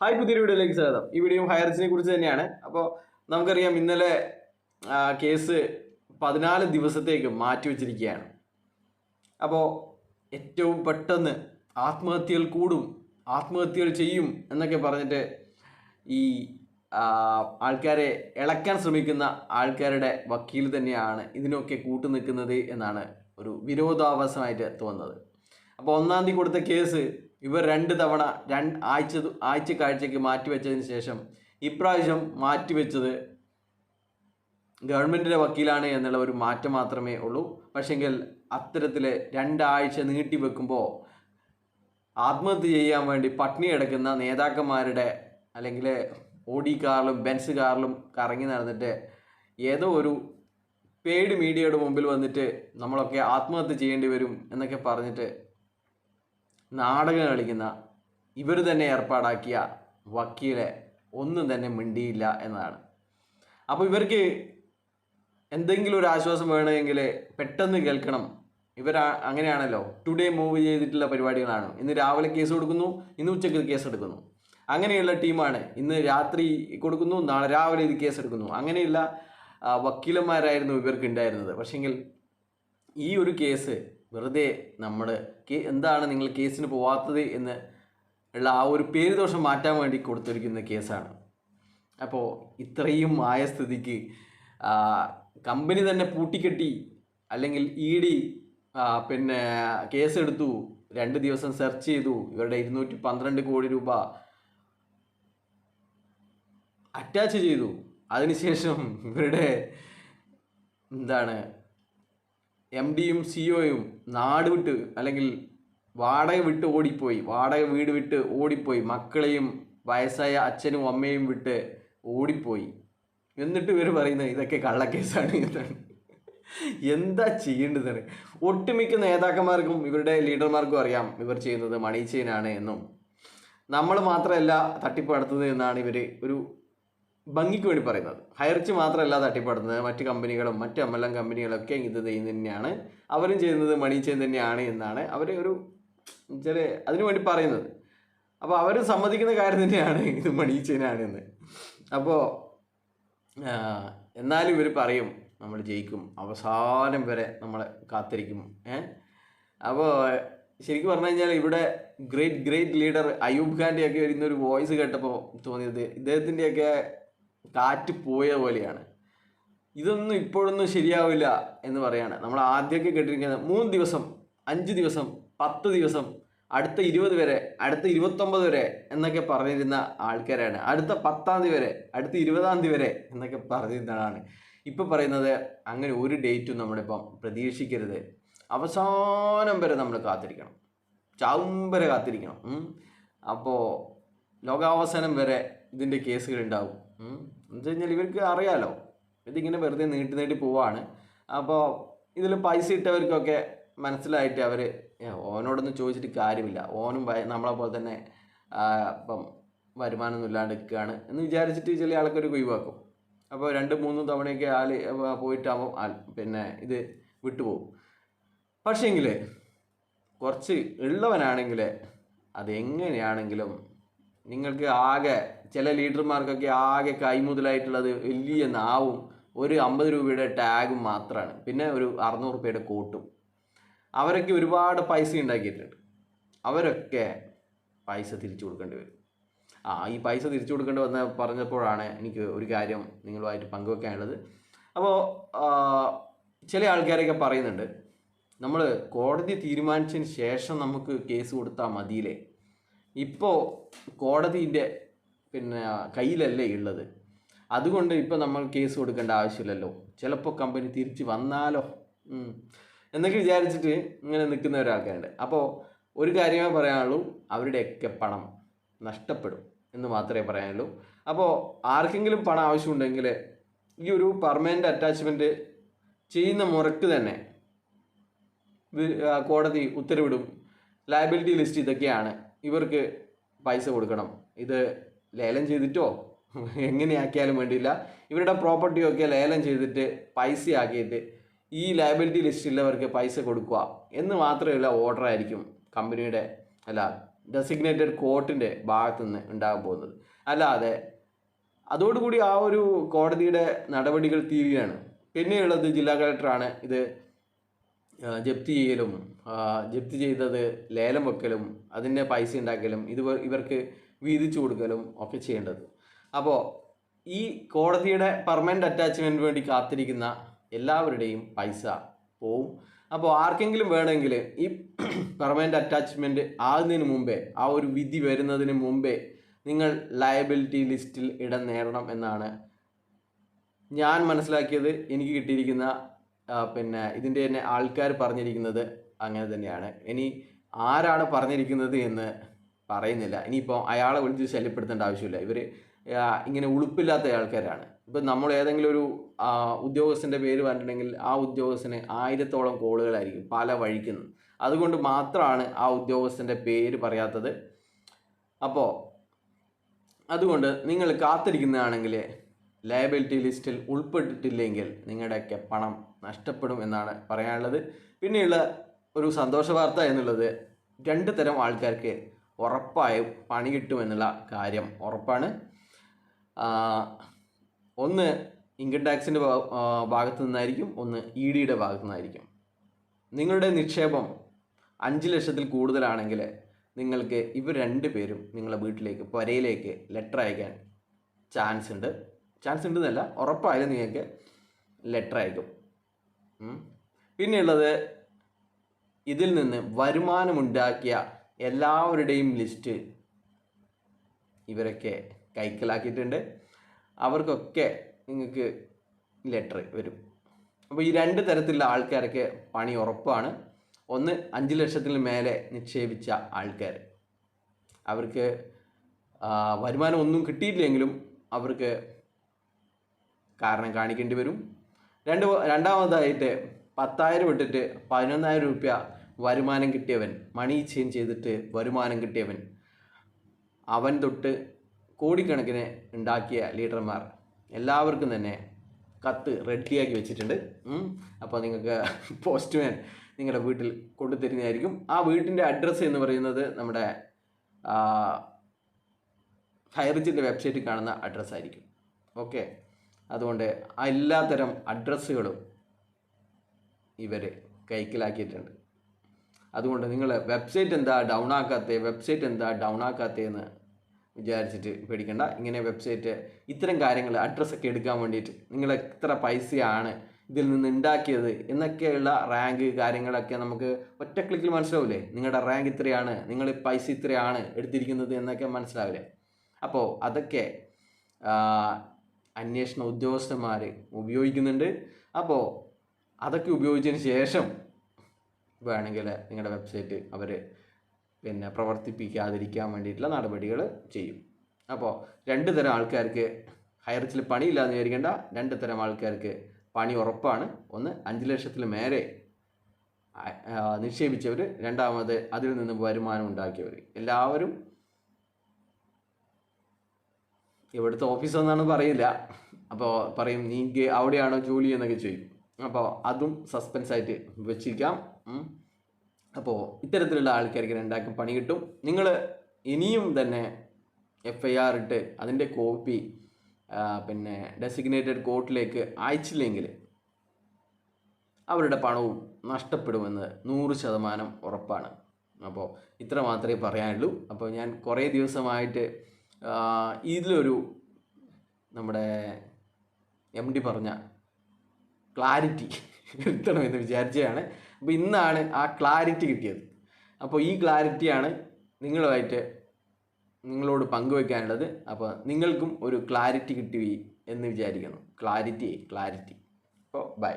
Hi, പുതിയൊരു വീഡിയോയിലേക്ക് സ്വാഗതം. ഈ വീഡിയോ ഹയർസിനെ കുറിച്ച് തന്നെയാണ്. അപ്പോൾ നമുക്കറിയാം, ഇന്നലെ കേസ് 14 ദിവസത്തേക്ക് മാറ്റിവെച്ചിരിക്കുകയാണ്. അപ്പോൾ ഏറ്റവും പെട്ടെന്ന് ആത്മഹത്യകൾ കൂടും, ആത്മഹത്യകൾ ചെയ്യും എന്നൊക്കെ പറഞ്ഞിട്ട് ഈ ആൾക്കാരെ ഇളക്കാൻ ശ്രമിക്കുന്ന ആൾക്കാരുടെ വക്കീൽ തന്നെയാണ് ഇതിനൊക്കെ കൂട്ടുനിൽക്കുന്നത് എന്നാണ് ഒരു വിരോധാഭാസമായിട്ട് തോന്നുന്നത്. അപ്പോൾ 1-ാം തീയതി കൊടുത്ത കേസ് ഇവർ 2 തവണ ആഴ്ചക്കാഴ്ചയ്ക്ക് മാറ്റിവെച്ചതിന് ശേഷം ഇപ്രാവശ്യം മാറ്റിവെച്ചത് ഗവൺമെൻറ്റിൻ്റെ വക്കീലാണ് എന്നുള്ള ഒരു മാറ്റം മാത്രമേ ഉള്ളൂ. പക്ഷെങ്കിൽ അത്തരത്തിൽ 2 ആഴ്ച നീട്ടിവെക്കുമ്പോൾ ആത്മഹത്യ ചെയ്യാൻ വേണ്ടി പട്ടിണി കിടക്കുന്ന നേതാക്കന്മാരുടെ അല്ലെങ്കിൽ ഓഡി കാറിലും ബെൻസ് കാറിലും കറങ്ങി നടന്നിട്ട് ഏതോ ഒരു പെയ്ഡ് മീഡിയയുടെ മുമ്പിൽ വന്നിട്ട് നമ്മളൊക്കെ ആത്മഹത്യ ചെയ്യേണ്ടി വരും എന്നൊക്കെ പറഞ്ഞിട്ട് നാടകം കളിക്കുന്ന ഇവർ തന്നെ ഏർപ്പാടാക്കിയ വക്കീലെ ഒന്നും തന്നെ മിണ്ടിയില്ല എന്നതാണ്. അപ്പോൾ ഇവർക്ക് എന്തെങ്കിലും ഒരു ആശ്വാസം വേണമെങ്കിൽ പെട്ടെന്ന് കേൾക്കണം. അങ്ങനെയാണല്ലോ, ടുഡേ മൂവ് ചെയ്തിട്ടുള്ള പരിപാടികളാണ്. ഇന്ന് രാവിലെ കേസ് കൊടുക്കുന്നു, ഇന്ന് ഉച്ചയ്ക്ക് കേസ് എടുക്കുന്നു. അങ്ങനെയുള്ള ടീമാണ്. ഇന്ന് രാത്രി കൊടുക്കുന്നു, നാളെ രാവിലെ ഇത് കേസ് എടുക്കുന്നു. അങ്ങനെയുള്ള വക്കീലന്മാരായിരുന്നു ഇവർക്ക് ഉണ്ടായിരുന്നത്. പക്ഷെങ്കിൽ ഈ ഒരു കേസ് വെറുതെ എന്താണ് നിങ്ങൾ കേസിന് പോവാത്തത് എന്ന് ഉള്ള ആ ഒരു പേര് ദോഷം മാറ്റാൻ വേണ്ടി കൊടുത്തിരിക്കുന്ന കേസാണ്. അപ്പോൾ ഇത്രയും ആയ സ്ഥിതിക്ക് കമ്പനി തന്നെ പൂട്ടിക്കെട്ടി, അല്ലെങ്കിൽ ED കേസെടുത്തു, 2 ദിവസം സെർച്ച് ചെയ്തു, ഇവരുടെ 212 കോടി രൂപ അറ്റാച്ച് ചെയ്തു. അതിനുശേഷം ഇവരുടെ MDയും CEOയും നാട് വിട്ട് അല്ലെങ്കിൽ വാടക വീട് വിട്ട് ഓടിപ്പോയി. മക്കളെയും വയസ്സായ അച്ഛനും അമ്മയും വിട്ട് ഓടിപ്പോയി. എന്നിട്ട് ഇവർ പറയുന്നത് ഇതൊക്കെ കള്ളക്കേസാണ് എന്നാണ്. എന്താ ചെയ്യേണ്ടതാണ്? ഒട്ടുമിക്ക നേതാക്കന്മാർക്കും ഇവരുടെ ലീഡർമാർക്കും അറിയാം ഇവർ ചെയ്യുന്നത് മണി ചെയിനാണ് എന്നും, നമ്മൾ മാത്രമല്ല തട്ടിപ്പ് നടത്തുന്നത് എന്നാണ് ഇവർ ഒരു ഭംഗിക്ക് വേണ്ടി പറയുന്നത്. ഹയർച്ച് മാത്രമല്ല തട്ടിപ്പെടുന്നത്, മറ്റ് കമ്പനികളും മറ്റ് MLM കമ്പനികളൊക്കെ ഇത് ചെയ്യുന്നത് തന്നെയാണ്, അവരും ചെയ്യുന്നത് മണി ചെയിൻ തന്നെയാണ് എന്നാണ് അവർ അതിനു വേണ്ടി പറയുന്നത്. അപ്പോൾ അവർ സമ്മതിക്കുന്ന കാര്യം തന്നെയാണ് ഇത് മണി ചെയിനാണ് എന്ന്. അപ്പോൾ എന്നാലും ഇവർ പറയും നമ്മൾ ജയിക്കും, അവസാനം വരെ നമ്മളെ കാത്തിരിക്കും. അപ്പോൾ ശരിക്കും പറഞ്ഞു കഴിഞ്ഞാൽ ഇവിടെ ഗ്രേറ്റ് ലീഡർ അയൂബ് ഖാൻ്റെയൊക്കെ വരുന്നൊരു വോയിസ് കേട്ടപ്പോൾ തോന്നിയത് ഇദ്ദേഹത്തിൻ്റെയൊക്കെ കാറ്റ് പോയ പോലെയാണ്. ഇതൊന്നും ഇപ്പോഴൊന്നും ശരിയാവില്ല എന്ന് പറയാണ്. നമ്മൾ ആദ്യമൊക്കെ കേട്ടിരിക്കുന്നത് 3 ദിവസം, 5 ദിവസം, 10 ദിവസം, അടുത്ത 20 വരെ, അടുത്ത 29 വരെ എന്നൊക്കെ പറഞ്ഞിരുന്ന ആൾക്കാരാണ്. അടുത്ത 10-ാം തീയതി വരെ, അടുത്ത 20-ാം തീയതി വരെ എന്നൊക്കെ പറഞ്ഞിരുന്നതാണ്. ഇപ്പം പറയുന്നത് അങ്ങനെ ഒരു ഡേറ്റും നമ്മളിപ്പം പ്രതീക്ഷിക്കരുത്, അവസാനം വരെ നമ്മൾ കാത്തിരിക്കണം, ചാവും വരെ കാത്തിരിക്കണം. അപ്പോൾ ലോകാവസാനം വരെ ഇതിൻ്റെ കേസുകൾ ഉണ്ടാവും. എന്ന് വെച്ച് കഴിഞ്ഞാൽ ഇവർക്ക് അറിയാലോ ഇതിങ്ങനെ വെറുതെ നീട്ടി പോവാണ്. അപ്പോൾ ഇതിൽ പൈസ ഇട്ടവർക്കൊക്കെ മനസ്സിലായിട്ട് അവർ ഓനോടൊന്നും ചോദിച്ചിട്ട് കാര്യമില്ല, ഓനും നമ്മളെ പോലെ തന്നെ ഇപ്പം വരുമാനമൊന്നും ഇല്ലാണ്ട് നിൽക്കുകയാണ് എന്ന് വിചാരിച്ചിട്ട് ചില ആൾക്കാർ ഒഴിവാക്കും. അപ്പോൾ 2-3 തവണയൊക്കെ പോയിട്ടാകുമ്പോൾ ഇത് വിട്ടുപോകും. പക്ഷേങ്കിൽ കുറച്ച് ഉള്ളവനാണെങ്കിൽ അതെങ്ങനെയാണെങ്കിലും നിങ്ങൾക്ക് ആകെ ചില ലീഡർമാർക്കൊക്കെ ആകെ കൈമുതലായിട്ടുള്ളത് വലിയ നാവും ഒരു 50 രൂപയുടെ ടാഗും മാത്രമാണ്, പിന്നെ ഒരു 600 രൂപയുടെ കോട്ടും. അവരൊക്കെ ഒരുപാട് പൈസ ഉണ്ടാക്കിയിട്ടുണ്ട്. അവരൊക്കെ പൈസ തിരിച്ചു കൊടുക്കേണ്ടി വരും. ഈ പൈസ തിരിച്ചു കൊടുക്കേണ്ടി പറഞ്ഞപ്പോഴാണ് എനിക്ക് ഒരു കാര്യം നിങ്ങളുമായിട്ട് പങ്കുവെക്കാനുള്ളത്. അപ്പോൾ ചില ആൾക്കാരൊക്കെ പറയുന്നുണ്ട് നമ്മൾ കോടതി തീരുമാനിച്ചതിന് ശേഷം നമുക്ക് കേസ് കൊടുത്താൽ മതിയില്ലേ, ഇപ്പോൾ കോടതിൻ്റെ കയ്യിലല്ലേ ഉള്ളത്, അതുകൊണ്ട് ഇപ്പോൾ നമ്മൾ കേസ് കൊടുക്കേണ്ട ആവശ്യമില്ലല്ലോ, ചിലപ്പോൾ കമ്പനി തിരിച്ച് വന്നാലോ എന്നൊക്കെ വിചാരിച്ചിട്ട് ഇങ്ങനെ നിൽക്കുന്ന ഒരാൾക്കാരുണ്ട്. അപ്പോൾ ഒരു കാര്യമേ പറയാനുള്ളൂ, അവരുടെയൊക്കെ പണം നഷ്ടപ്പെടും എന്ന് മാത്രമേ പറയാനുള്ളൂ. അപ്പോൾ ആർക്കെങ്കിലും പണം ആവശ്യമുണ്ടെങ്കിൽ ഈ ഒരു പെർമനൻ്റ് അറ്റാച്ച്മെൻറ്റ് ചെയ്യുന്ന മുറക്ക് തന്നെ കോടതി ഉത്തരവിടും. ലയബിലിറ്റി ലിസ്റ്റ് ഇതൊക്കെയാണ്, ഇവർക്ക് പൈസ കൊടുക്കണം. ഇത് ലേലം ചെയ്തിട്ടോ എങ്ങനെയാക്കിയാലും വേണ്ടിയില്ല, ഇവരുടെ പ്രോപ്പർട്ടിയൊക്കെ ലേലം ചെയ്തിട്ട് പൈസ ആക്കിയിട്ട് ഈ ലയബിലിറ്റി ലിസ്റ്റുള്ളവർക്ക് പൈസ കൊടുക്കുക എന്ന് മാത്രമല്ല ഓർഡർ ആയിരിക്കും കമ്പനിയുടെ ഡെസിഗ്നേറ്റഡ് കോർട്ടിൻ്റെ ഭാഗത്തു നിന്ന് ഉണ്ടാകാൻ പോകുന്നത്. അല്ലാതെ അതോടുകൂടി ആ ഒരു കോടതിയുടെ നടപടികൾ തീരുകയാണ്. പിന്നെയുള്ളത് ജില്ലാ കളക്ടറാണ് ഇത് ജപ്തി ചെയ്യലും ജപ്തി ചെയ്തത് ലേലം വെക്കലും അതിൻ്റെ പൈസ ഉണ്ടാക്കലും ഇവർക്ക് വീതിച്ചു കൊടുക്കലും ഒക്കെ ചെയ്യേണ്ടത്. അപ്പോൾ ഈ കോടതിയുടെ പെർമനൻ്റ് അറ്റാച്ച്മെൻറ്റിന് വേണ്ടി കാത്തിരിക്കുന്ന എല്ലാവരുടെയും പൈസ പോവും. അപ്പോൾ ആർക്കെങ്കിലും വേണമെങ്കിൽ ഈ പെർമനൻ്റ് അറ്റാച്ച്മെൻറ്റ് ആകുന്നതിന് മുമ്പേ, ആ ഒരു വിധി വരുന്നതിന് മുമ്പേ നിങ്ങൾ ലയബിലിറ്റി ലിസ്റ്റിൽ ഇടം നേടണം എന്നാണ് ഞാൻ മനസ്സിലാക്കിയത്. എനിക്ക് കിട്ടിയിരിക്കുന്ന ഇതിൻ്റെ തന്നെ ആൾക്കാർ പറഞ്ഞിരിക്കുന്നത് അങ്ങനെ തന്നെയാണ്. ഇനി ആരാണ് പറഞ്ഞിരിക്കുന്നത് എന്ന് പറയുന്നില്ല. ഇനിയിപ്പോൾ അയാളെ വിളിച്ച് ശല്യപ്പെടുത്തേണ്ട ആവശ്യമില്ല. ഇവർ ഇങ്ങനെ ഉളുപ്പില്ലാത്ത ആൾക്കാരാണ്. ഇപ്പം നമ്മൾ ഏതെങ്കിലും ഒരു ഉദ്യോഗസ്ഥൻ്റെ പേര് പറഞ്ഞിട്ടുണ്ടെങ്കിൽ ആ ഉദ്യോഗസ്ഥന് 1000-ഓളം കോളുകളായിരിക്കും പല വഴിക്കുന്നു. അതുകൊണ്ട് മാത്രമാണ് ആ ഉദ്യോഗസ്ഥൻ്റെ പേര് പറയാത്തത്. അപ്പോൾ അതുകൊണ്ട് നിങ്ങൾ കാത്തിരിക്കുന്നതാണെങ്കിൽ ലയബിലിറ്റി ലിസ്റ്റിൽ ഉൾപ്പെട്ടിട്ടില്ലെങ്കിൽ നിങ്ങളുടെയൊക്കെ പണം നഷ്ടപ്പെടും എന്നാണ് പറയാനുള്ളത്. പിന്നെയുള്ള ഒരു സന്തോഷ വാർത്ത എന്നുള്ളത് 2 തരം ആൾക്കാർക്ക് ഉറപ്പായും പണി കിട്ടുമെന്നുള്ള കാര്യം ഉറപ്പാണ്. ഒന്ന് ഇൻകം ടാക്സിൻ്റെ ഭാഗത്തു നിന്നായിരിക്കും, ഒന്ന് EDയുടെ ഭാഗത്തു നിന്നായിരിക്കും. നിങ്ങളുടെ നിക്ഷേപം 5 ലക്ഷത്തിൽ കൂടുതലാണെങ്കിൽ നിങ്ങൾക്ക് ഇവർ 2 പേരും നിങ്ങളുടെ വീട്ടിലേക്ക് പുരയിലേക്ക് ലെറ്റർ അയക്കാൻ ചാൻസ് ഉണ്ടെന്നല്ല, ഉറപ്പായാലും നിങ്ങൾക്ക് ലെറ്റർ അയക്കും. പിന്നെയുള്ളത് ഇതിൽ നിന്ന് വരുമാനമുണ്ടാക്കിയ എല്ലാവരുടെയും ലിസ്റ്റ് ഇവരൊക്കെ കൈക്കലാക്കിയിട്ടുണ്ട്. അവർക്കൊക്കെ നിങ്ങൾക്ക് ലെറ്റർ വരും. അപ്പോൾ ഈ 2 തരത്തിലുള്ള ആൾക്കാരൊക്കെ പണി ഉറപ്പാണ്. ഒന്ന് 5 ലക്ഷത്തിന് മേലെ നിക്ഷേപിച്ച ആൾക്കാർ, അവർക്ക് വരുമാനം ഒന്നും കിട്ടിയിട്ടില്ലെങ്കിലും അവർക്ക് കാരണം കാണിക്കേണ്ടി വരും. രണ്ടാമതായിട്ട് 10,000 ഇട്ടിട്ട് 11,000 രൂപ വരുമാനം കിട്ടിയവൻ, മണി ചേഞ്ച് ചെയ്തിട്ട് വരുമാനം കിട്ടിയവൻ, അവൻ തൊട്ട് കോടിക്കണക്കിന് ഉണ്ടാക്കിയ ലീഡർമാർ എല്ലാവർക്കും തന്നെ കത്ത് റെഡിയാക്കി വെച്ചിട്ടുണ്ട്. അപ്പോൾ നിങ്ങൾക്ക് പോസ്റ്റ്മാൻ നിങ്ങളുടെ വീട്ടിൽ കൊണ്ടുതരുന്നതായിരിക്കും. ആ വീട്ടിൻ്റെ അഡ്രസ്സ് എന്ന് പറയുന്നത് നമ്മുടെ ഹൈറിച്ചിൻ്റെ വെബ്സൈറ്റിൽ കാണുന്ന അഡ്രസ്സായിരിക്കും. ഓക്കെ, അതുകൊണ്ട് ആ എല്ലാത്തരം അഡ്രസ്സുകളും ഇവർ കൈക്കലാക്കിയിട്ടുണ്ട്. അതുകൊണ്ട് നിങ്ങൾ വെബ്സൈറ്റ് എന്താ ഡൗൺ ആക്കാത്തതെന്ന് വിചാരിച്ചിട്ട് പേടിക്കണ്ട. ഇങ്ങനെ വെബ്സൈറ്റ് ഇത്തരം കാര്യങ്ങൾ അഡ്രസ്സൊക്കെ എടുക്കാൻ വേണ്ടിയിട്ട് നിങ്ങൾ എത്ര പൈസയാണ് ഇതിൽ നിന്ന് ഉണ്ടാക്കിയത് എന്നൊക്കെയുള്ള റാങ്ക് കാര്യങ്ങളൊക്കെ നമുക്ക് ഒറ്റ ക്ലിക്കിൽ മനസ്സിലാവില്ലേ. നിങ്ങളുടെ റാങ്ക് ഇത്രയാണ്, നിങ്ങൾ പൈസ ഇത്രയാണ് എടുത്തിരിക്കുന്നത് എന്നൊക്കെ മനസ്സിലാവില്ലേ. അപ്പോൾ അതൊക്കെ അന്വേഷണ ഉദ്യോഗസ്ഥന്മാർ ഉപയോഗിക്കുന്നുണ്ട്. അപ്പോൾ അതൊക്കെ ഉപയോഗിച്ചതിന് ശേഷം വേണമെങ്കിൽ നിങ്ങളുടെ വെബ്സൈറ്റ് അവർ പ്രവർത്തിപ്പിക്കാതിരിക്കാൻ വേണ്ടിയിട്ടുള്ള നടപടികൾ ചെയ്യും. അപ്പോൾ 2 തരം ആൾക്കാർക്ക് ഹൈറിച്ചിൽ പണിയില്ലാന്ന് വിചാരിക്കേണ്ട. 2 തരം ആൾക്കാർക്ക് പണി ഉറപ്പാണ്. ഒന്ന് 5 ലക്ഷത്തിൽ മേലെ നിക്ഷേപിച്ചവർ, രണ്ടാമത് അതിൽ നിന്ന് വരുമാനം ഉണ്ടാക്കിയവർ. എല്ലാവരും ഇവിടുത്തെ ഓഫീസൊന്നാണ് പറയില്ല. അപ്പോൾ പറയും നീക്ക് അവിടെയാണോ ജോലി എന്നൊക്കെ ചോദിക്കും. അപ്പോൾ അതും സസ്പെൻസായിട്ട് വെച്ചിരിക്കാം. അപ്പോൾ ഇത്തരത്തിലുള്ള ആൾക്കാർക്ക് 2 പണി കിട്ടും. നിങ്ങൾ ഇനിയും തന്നെ FIR ഇട്ട് അതിൻ്റെ കോപ്പി ഡെസിഗ്നേറ്റഡ് കോർട്ടിലേക്ക് അയച്ചില്ലെങ്കിൽ അവരുടെ പണവും നഷ്ടപ്പെടുമെന്ന് 100% ഉറപ്പാണ്. അപ്പോൾ ഇത്ര മാത്രമേ പറയാനുള്ളൂ. അപ്പോൾ ഞാൻ കുറേ ദിവസമായിട്ട് ഇതിലൊരു നമ്മുടെ MD പറഞ്ഞ ക്ലാരിറ്റി വരുത്തണമെന്ന് വിചാരിച്ചതാണ്. അപ്പോൾ ഇന്നാണ് ആ ക്ലാരിറ്റി കിട്ടിയത്. അപ്പോൾ ഈ ക്ലാരിറ്റിയാണ് നിങ്ങളോട് പങ്കുവയ്ക്കാനുള്ളത്. അപ്പോൾ നിങ്ങൾക്കും ഒരു ക്ലാരിറ്റി കിട്ടി എന്ന് വിചാരിക്കുന്നു. ക്ലാരിറ്റി. അപ്പോൾ ബൈ.